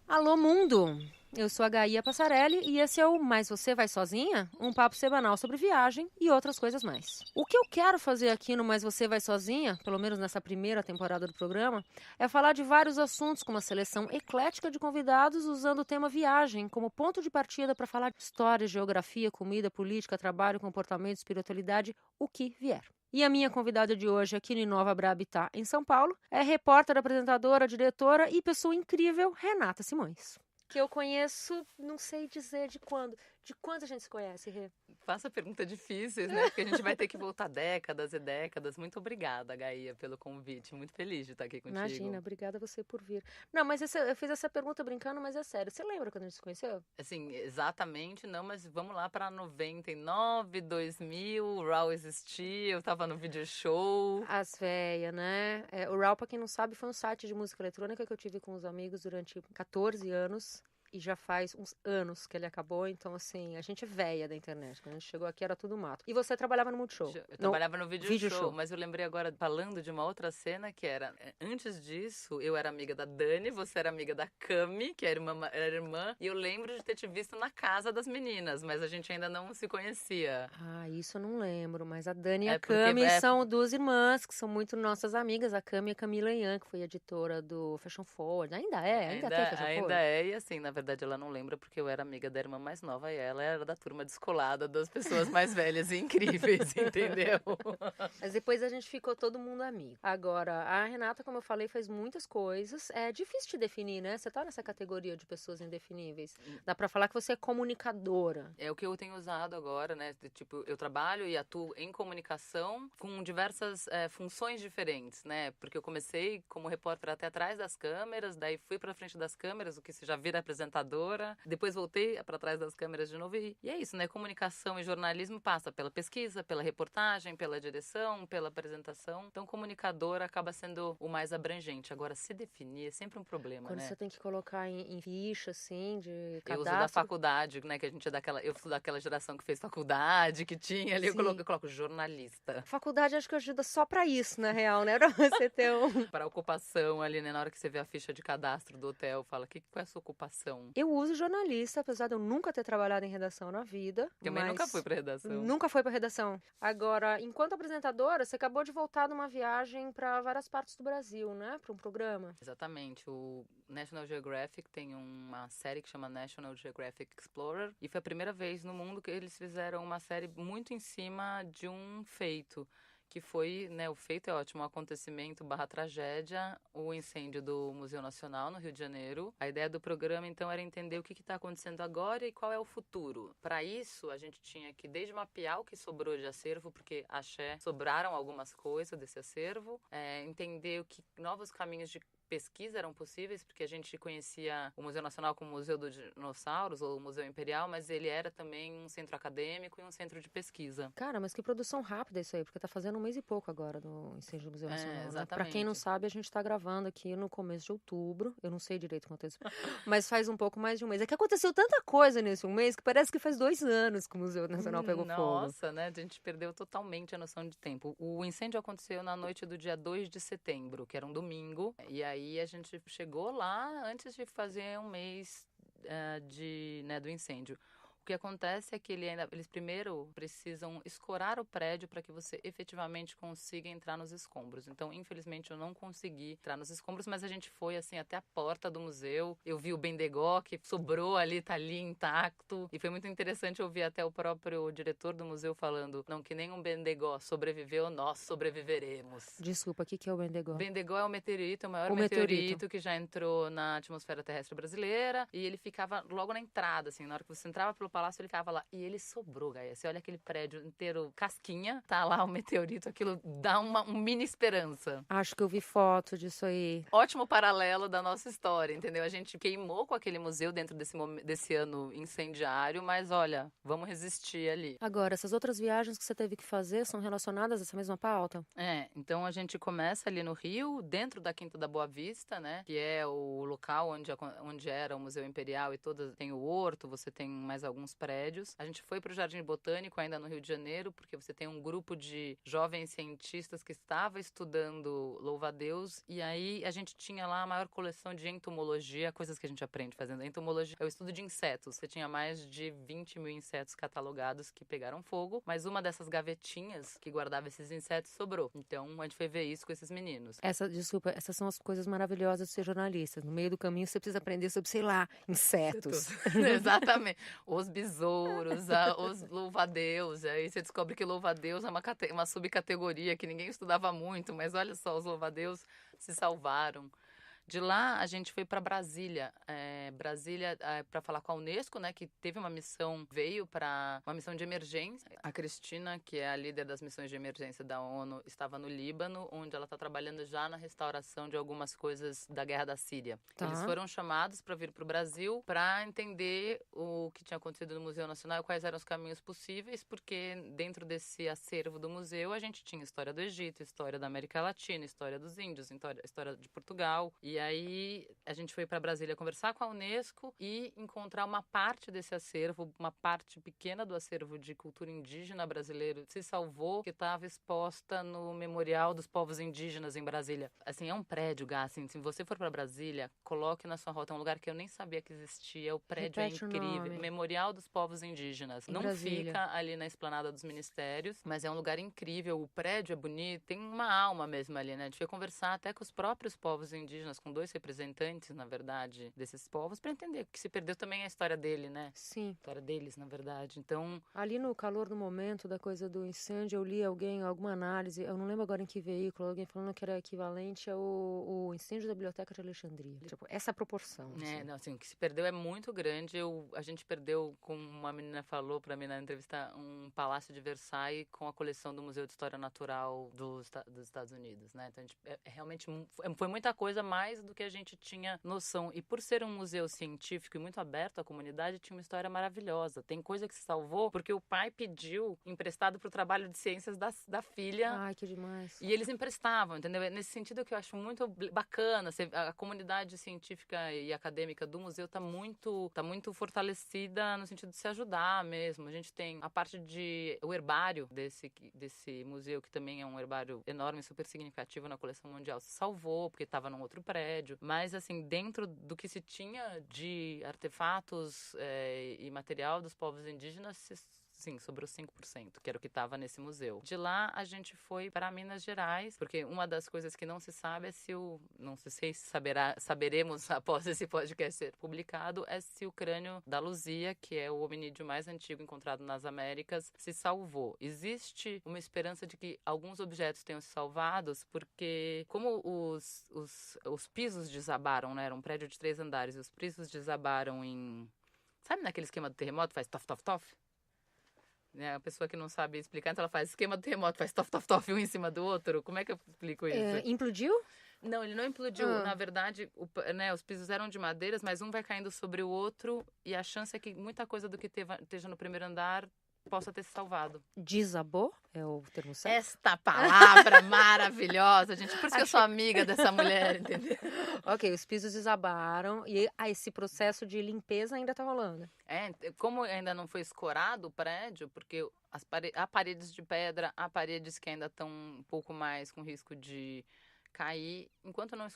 Alô, mundo! Eu sou a Gaia Passarelli e esse é o Mais Você Vai Sozinha? Um papo semanal sobre viagem e outras coisas mais. O que eu quero fazer aqui no Mais Você Vai Sozinha, pelo menos nessa primeira temporada do programa, é falar de vários assuntos com uma seleção eclética de convidados usando o tema viagem como ponto de partida para falar de história, geografia, comida, política, trabalho, comportamento, espiritualidade, o que vier. E a minha convidada de hoje aqui em Nova Brabitá, em São Paulo, é repórter, apresentadora, diretora e pessoa incrível, Renata Simões. Que eu conheço, não sei dizer de quando. De quanto a gente se conhece, Rê? Faça perguntas difíceis, né? Porque a gente vai ter que voltar décadas e décadas. Muito obrigada, Gaia, pelo convite. Muito feliz de estar aqui contigo. Imagina, obrigada a você por vir. Não, mas eu fiz essa pergunta brincando, mas é sério. Você lembra quando a gente se conheceu? Assim, exatamente não, mas vamos lá para 99, 2000, o Raw existia, eu tava no video show. As véias, né? O RAW, pra quem não sabe, foi um site de música eletrônica que eu tive com os amigos durante 14 anos. E já faz uns anos que ele acabou, então assim, a gente é véia da internet. Quando a gente chegou aqui era tudo mato. E você trabalhava no Multishow? Eu trabalhava no video Video show, show. mas eu lembrei agora, falando de uma outra cena que era, antes disso, eu era amiga da Dani, você era amiga da Cami, que era irmã, e eu lembro de ter te visto na casa das meninas, mas a gente ainda não se conhecia. Ah, isso eu não lembro, mas a Dani e a É porque Cami são duas irmãs que são muito nossas amigas. A Cami é a Camila Ian, que foi editora do Fashion Forward. Ainda tem Fashion ainda Forward? é, e assim, na verdade ela não lembra porque eu era amiga da irmã mais nova e ela era da turma descolada das pessoas mais velhas e incríveis, entendeu? Mas depois a gente ficou todo mundo amigo. Agora, a Renata, como eu falei, faz muitas coisas. É difícil de definir, né? Você tá nessa categoria de pessoas indefiníveis. Dá pra falar que você é comunicadora. É o que eu tenho usado agora, né? Tipo, eu trabalho e atuo em comunicação com diversas funções diferentes, né? Porque eu comecei como repórter até atrás das câmeras, daí fui pra frente das câmeras, o que se já vira apresentadora, depois voltei pra trás das câmeras de novo e é isso, né? Comunicação e jornalismo passa pela pesquisa, pela reportagem, pela direção, pela apresentação. Então, comunicadora acaba sendo o mais abrangente. Agora, se definir é sempre um problema, Quando né? você tem que colocar em ficha, assim, de Eu uso da cadastro. faculdade, né? Que a gente é daquela. Eu sou daquela geração que fez faculdade, que tinha ali. Sim. Eu coloco jornalista. Faculdade acho que ajuda só pra isso, na real, né? Pra você ter um. Para ocupação ali, né? Na hora que você vê a ficha de cadastro do hotel, fala: qual é a sua ocupação? Eu uso jornalista, apesar de eu nunca ter trabalhado em redação na vida. Também mas nunca fui pra redação. Nunca foi pra redação. Agora, enquanto apresentadora, você acabou de voltar numa viagem pra várias partes do Brasil, né? Pra um programa. Exatamente. O National Geographic tem uma série que chama National Geographic Explorer. E foi a primeira vez no mundo que eles fizeram uma série muito em cima de um feito. Que foi, né, o feito é ótimo, um acontecimento / tragédia, o incêndio do Museu Nacional no Rio de Janeiro. A ideia do programa, então, era entender o que está acontecendo agora e qual é o futuro. Para isso, a gente tinha que desde mapear o que sobrou de acervo, porque axé sobraram algumas coisas desse acervo, entender o que novos caminhos de pesquisa eram possíveis, porque a gente conhecia o Museu Nacional como o Museu dos Dinossauros, ou o Museu Imperial, mas ele era também um centro acadêmico e um centro de pesquisa. Cara, mas que produção rápida isso aí, porque tá fazendo um mês e pouco agora do incêndio do Museu Nacional, né? Exatamente. Pra quem não sabe, a gente tá gravando aqui no começo de outubro. Eu não sei direito quanto é isso, mas faz um pouco mais de um mês. É que aconteceu tanta coisa nesse um mês que parece que faz 2 anos que o Museu Nacional pegou fogo. Nossa, né? A gente perdeu totalmente a noção de tempo. O incêndio aconteceu na noite do dia 2 de setembro, que era um domingo. E aí a gente chegou lá antes de fazer um mês do incêndio. O que acontece é que eles primeiro precisam escorar o prédio para que você efetivamente consiga entrar nos escombros. Então, infelizmente, eu não consegui entrar nos escombros, mas a gente foi assim até a porta do museu. Eu vi o bendegó que sobrou ali, tá ali intacto. E foi muito interessante ouvir até o próprio diretor do museu falando: não, que nem um bendegó sobreviveu, nós sobreviveremos. Desculpa, o que é o bendegó? Bendegó é o meteorito, o maior meteorito que já entrou na atmosfera terrestre brasileira. E ele ficava logo na entrada, assim, na hora que você entrava pelo palácio, ele ficava lá. E ele sobrou, Gaia. Você olha aquele prédio inteiro casquinha, tá lá o meteorito, aquilo dá uma mini esperança. Acho que eu vi foto disso aí. Ótimo paralelo da nossa história, entendeu? A gente queimou com aquele museu dentro desse ano incendiário, mas olha, vamos resistir ali. Agora, essas outras viagens que você teve que fazer são relacionadas a essa mesma pauta? Então a gente começa ali no Rio, dentro da Quinta da Boa Vista, né? Que é o local onde era o Museu Imperial e tem o horto, você tem mais alguns alguns prédios. A gente foi para o Jardim Botânico, ainda no Rio de Janeiro, porque você tem um grupo de jovens cientistas que estava estudando louva-a-Deus, e aí a gente tinha lá a maior coleção de entomologia, coisas que a gente aprende fazendo. A entomologia é o estudo de insetos. Você tinha mais de 20 mil insetos catalogados que pegaram fogo, mas uma dessas gavetinhas que guardava esses insetos sobrou. Então, a gente foi ver isso com esses meninos. Desculpa, essas são as coisas maravilhosas de ser jornalista. No meio do caminho você precisa aprender sobre, sei lá, insetos. Exatamente. Os besouros, os louva-a-Deus. Aí você descobre que louva-a-Deus é uma subcategoria que ninguém estudava muito, mas olha só, os louva-a-Deus se salvaram. De lá, a gente foi para Brasília. Brasília, para falar com a Unesco, né, que teve uma missão, veio para uma missão de emergência. A Cristina, que é a líder das missões de emergência da ONU, estava no Líbano, onde ela está trabalhando já na restauração de algumas coisas da guerra da Síria. Tá. Eles foram chamados para vir para o Brasil para entender o que tinha acontecido no Museu Nacional e quais eram os caminhos possíveis, porque dentro desse acervo do museu a gente tinha história do Egito, história da América Latina, história dos índios, história de Portugal. E aí a gente foi para Brasília conversar com a Unesco e encontrar uma parte desse acervo, uma parte pequena do acervo de cultura indígena brasileiro se salvou, que estava exposta no Memorial dos Povos Indígenas em Brasília. Assim, é um prédio, Gá, assim, se você for para Brasília, coloque na sua rota, é um lugar que eu nem sabia que existia, o prédio Repete é o incrível. nome. Memorial dos Povos Indígenas. Em Não Brasília. fica ali na esplanada dos ministérios, mas é um lugar incrível, o prédio é bonito, tem uma alma mesmo ali, né? A gente foi conversar até com os próprios povos indígenas, com 2 representantes, na verdade, desses povos, para entender, porque se perdeu também a história dele, né? Sim. A história deles, na verdade. Então, Ali no calor do momento da coisa do incêndio, eu li alguma análise, eu não lembro agora em que veículo, alguém falando que era equivalente ao incêndio da Biblioteca de Alexandria. Tipo, essa proporção. Assim. Não, assim, o que se perdeu é muito grande. A gente perdeu, como uma menina falou para mim na entrevista, um palácio de Versailles com a coleção do Museu de História Natural dos Estados Unidos, né? Então, realmente foi muita coisa mais do que a gente tinha noção. E por ser um museu científico e muito aberto à comunidade, tinha uma história maravilhosa. Tem coisa que se salvou porque o pai pediu emprestado para o trabalho de ciências da filha. Ai, que demais. E eles emprestavam, entendeu? É nesse sentido que eu acho muito bacana. A comunidade científica e acadêmica do museu tá muito fortalecida no sentido de se ajudar mesmo. A gente tem a parte o herbário desse museu, que também é um herbário enorme, super significativo na coleção mundial, se salvou, porque estava num outro prédio. Mas, assim, dentro do que se tinha de artefatos e material dos povos indígenas, sim, sobrou 5%, que era o que estava nesse museu. De lá, a gente foi para Minas Gerais, porque uma das coisas que não se sabe é não sei se saberemos após esse podcast ser publicado, é se o crânio da Luzia, que é o hominídeo mais antigo encontrado nas Américas, se salvou. Existe uma esperança de que alguns objetos tenham se salvados, porque como os pisos desabaram, né? Era um prédio de 3 andares, e os pisos desabaram sabe naquele esquema do terremoto, faz tof, tof, tof? A pessoa que não sabe explicar, então ela faz esquema do terremoto, faz tof, tof, tof, um em cima do outro. Como é que eu explico isso? Implodiu? Não, ele não implodiu. Na verdade, os pisos eram de madeiras, mas um vai caindo sobre o outro e a chance é que muita coisa do que esteja no primeiro andar possa ter se salvado. Desabou? É o termo certo? Esta palavra maravilhosa, gente. Por isso que eu sou amiga dessa mulher, entendeu? Ok, os pisos desabaram e esse processo de limpeza ainda tá rolando. Como ainda não foi escorado o prédio, porque há paredes de pedra, há paredes que ainda estão um pouco mais com risco de cair. Enquanto não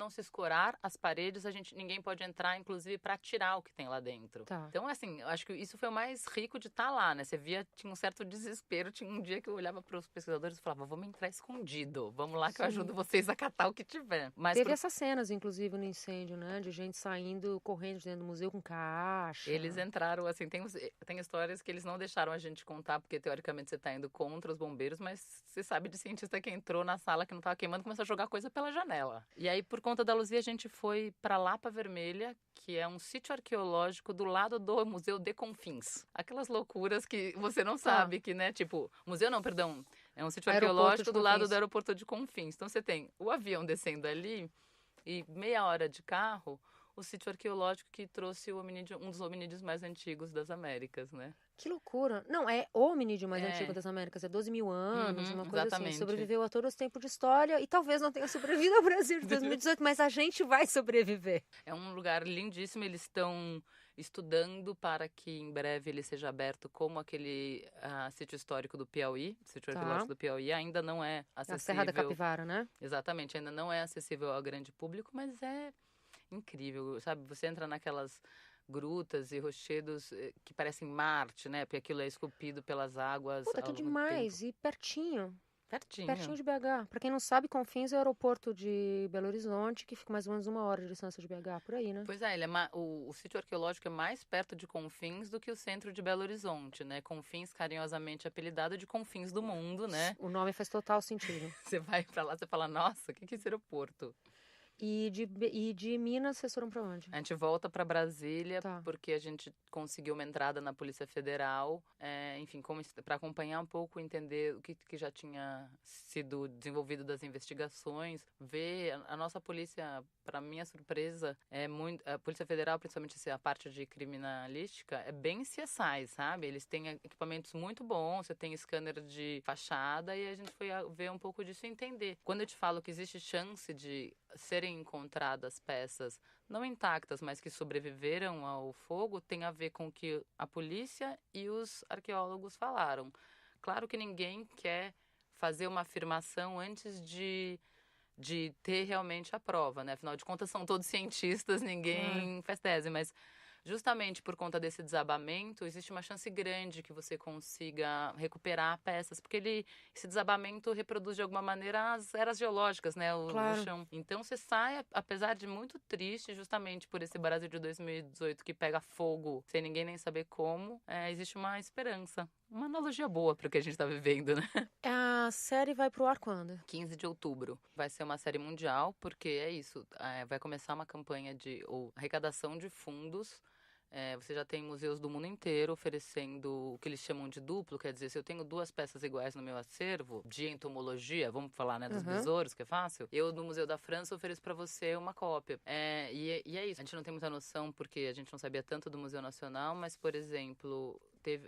se escorar as paredes, ninguém pode entrar, inclusive, para tirar o que tem lá dentro. Tá. Então, assim, eu acho que isso foi o mais rico de estar lá, né? Você via, tinha um certo desespero. Tinha um dia que eu olhava para os pesquisadores e falava, vamos entrar escondido. Vamos lá que eu ajudo vocês a catar o que tiver. Mas teve essas cenas, inclusive, no incêndio, né? De gente saindo, correndo dentro do museu com caixa. Eles entraram, assim, tem histórias que eles não deixaram a gente contar, porque teoricamente você tá indo contra os bombeiros, mas você sabe de cientista que entrou na sala que não tava queimando, começou a jogar coisa pela janela. E aí, por conta da Luzia, a gente foi pra Lapa Vermelha, que é um sítio arqueológico do lado do Museu de Confins. Aquelas loucuras que você não sabe que, né, tipo, museu não, perdão, é um sítio arqueológico do lado do aeroporto de Confins. Então você tem o avião descendo ali e meia hora de carro, o sítio arqueológico que trouxe um dos hominídeos mais antigos das Américas, né? Que loucura. Não, é o hominídeo mais antigo das Américas. É 12 mil anos, uma coisa exatamente. assim. Sobreviveu a todos os tempos de história e talvez não tenha sobrevivido ao Brasil de 2018, mas a gente vai sobreviver. É um lugar lindíssimo. Eles estão estudando para que em breve ele seja aberto como aquele sítio histórico do Piauí, sítio arqueológico do Piauí, ainda não é A Serra da acessível. Capivara, né? Exatamente, ainda não é acessível ao grande público, mas é incrível, sabe? Você entra naquelas grutas e rochedos que parecem Marte, né? Porque aquilo é esculpido pelas águas Puta, ao que longo do tempo. demais! E pertinho. Pertinho Pertinho. de BH. Pra quem não sabe, Confins é o aeroporto de Belo Horizonte, que fica mais ou menos 1 hora de distância de BH, por aí, né? Pois é, ele é o sítio arqueológico é mais perto de Confins do que o centro de Belo Horizonte, né? Confins, carinhosamente apelidado de Confins do Mundo, né? O nome faz total sentido. Você vai pra lá, você fala, nossa, o que é esse aeroporto? E de Minas, vocês foram pra onde? A gente volta para Brasília Tá. porque a gente conseguiu uma entrada na Polícia Federal, enfim, para acompanhar um pouco, entender o que já tinha sido desenvolvido das investigações, ver a nossa polícia, para minha surpresa, a Polícia Federal, principalmente a parte de criminalística, é bem CSI, sabe? Eles têm equipamentos muito bons, você tem scanner de fachada e a gente foi ver um pouco disso e entender. Quando eu te falo que existe chance de serem encontradas peças não intactas, mas que sobreviveram ao fogo, tem a ver com o que a polícia e os arqueólogos falaram. Claro que ninguém quer fazer uma afirmação antes de ter realmente a prova, né? Afinal de contas, são todos cientistas, ninguém faz tese, mas justamente por conta desse desabamento, existe uma chance grande que você consiga recuperar peças, porque esse desabamento reproduz de alguma maneira as eras geológicas, né? O chão. Então você sai, apesar de muito triste, justamente por esse Brasil de 2018 que pega fogo sem ninguém nem saber como, existe uma esperança. Uma analogia boa para o que a gente está vivendo, né? A série vai pro ar quando? 15 de outubro. Vai ser uma série mundial, porque é isso. Vai começar uma campanha de arrecadação de fundos. Você já tem museus do mundo inteiro oferecendo o que eles chamam de duplo, quer dizer, se eu tenho 2 peças iguais no meu acervo, de entomologia, vamos falar, né, dos besouros, que é fácil, eu no Museu da França ofereço para você uma cópia. E é isso, a gente não tem muita noção porque a gente não sabia tanto do Museu Nacional, mas, por exemplo,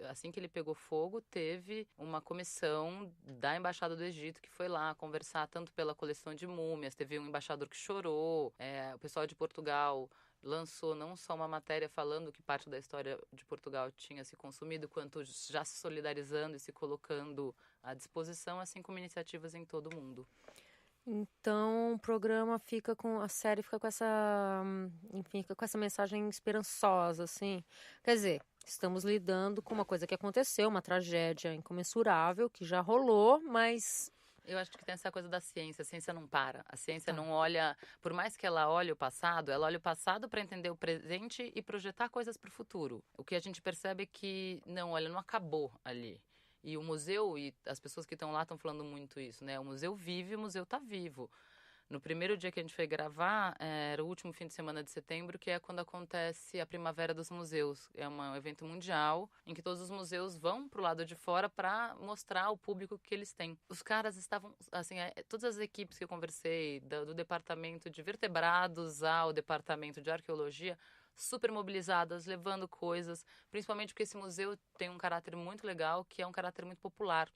assim que ele pegou fogo, teve uma comissão da Embaixada do Egito que foi lá conversar tanto pela coleção de múmias, teve um embaixador que chorou, o pessoal de Portugal lançou não só uma matéria falando que parte da história de Portugal tinha se consumido, quanto já se solidarizando e se colocando à disposição, assim como iniciativas em todo o mundo. Então, a série fica com essa, enfim, fica com essa mensagem esperançosa, assim. Quer dizer, estamos lidando com uma coisa que aconteceu, uma tragédia incomensurável, que já rolou, mas... Eu acho que tem essa coisa da ciência. A ciência não para. A ciência não olha... Por mais que ela olhe o passado, ela olha o passado para entender o presente e projetar coisas para o futuro. O que a gente percebe é que, não, olha, não acabou ali. E o museu, e as pessoas que estão lá estão falando muito isso, né? O museu vive, o museu está vivo. No primeiro dia que a gente foi gravar, era o último fim de semana de setembro, que é quando acontece a Primavera dos Museus. É um evento mundial em que todos os museus vão pro lado de fora para mostrar ao público que eles têm. Os caras estavam, assim, todas as equipes que eu conversei, do departamento de vertebrados ao departamento de arqueologia, super mobilizadas, levando coisas, principalmente porque esse museu tem um caráter muito legal, que é um caráter muito popular.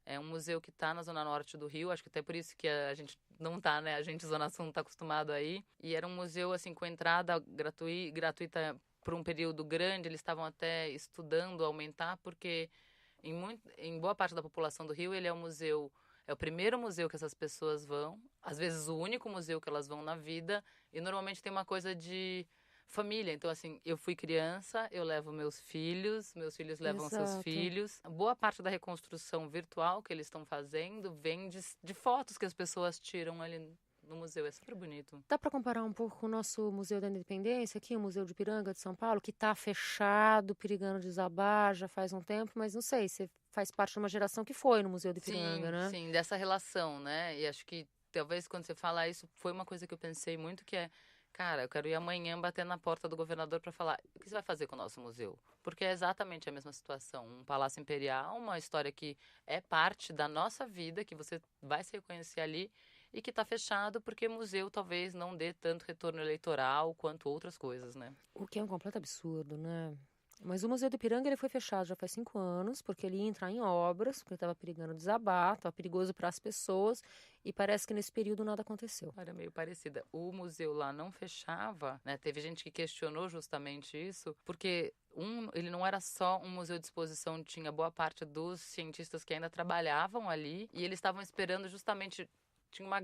É um museu que está na zona norte do Rio, acho que até por isso que a gente não tá, né? A gente, zona sul, não tá acostumado aí. E era um museu, assim, com entrada gratuita por um período grande. Eles estavam até estudando aumentar, porque em boa parte da população do Rio, ele é um museu... É o primeiro museu que essas pessoas vão, às vezes o único museu que elas vão na vida, e normalmente tem uma coisa de família. Então, assim, eu fui criança, eu levo meus filhos levam seus filhos. Boa parte da reconstrução virtual que eles estão fazendo vem de fotos que as pessoas tiram ali no museu. É super bonito. Dá para comparar um pouco com o nosso Museu da Independência, aqui, o Museu de Ipiranga de São Paulo, que está fechado, perigando desabar já faz um tempo, mas não sei, você faz parte de uma geração que foi no Museu de Ipiranga, né? Sim, dessa relação, né? E acho que talvez quando você fala isso, foi uma coisa que eu pensei muito, que é, cara, eu quero ir amanhã bater na porta do governador para falar o que você vai fazer com o nosso museu? Porque é exatamente a mesma situação. Um palácio imperial, uma história que é parte da nossa vida, que você vai se reconhecer ali e que está fechado porque museu talvez não dê tanto retorno eleitoral quanto outras coisas, né? O que é um completo absurdo, né? Mas o Museu do Ipiranga ele foi fechado já faz 5 anos, porque ele ia entrar em obras, porque estava perigando desabar, estava perigoso para as pessoas, e parece que nesse período nada aconteceu. Era meio parecida. O museu lá não fechava, né? Teve gente que questionou justamente isso, porque ele não era só um museu de exposição, tinha boa parte dos cientistas que ainda trabalhavam ali, e eles estavam esperando justamente, tinha uma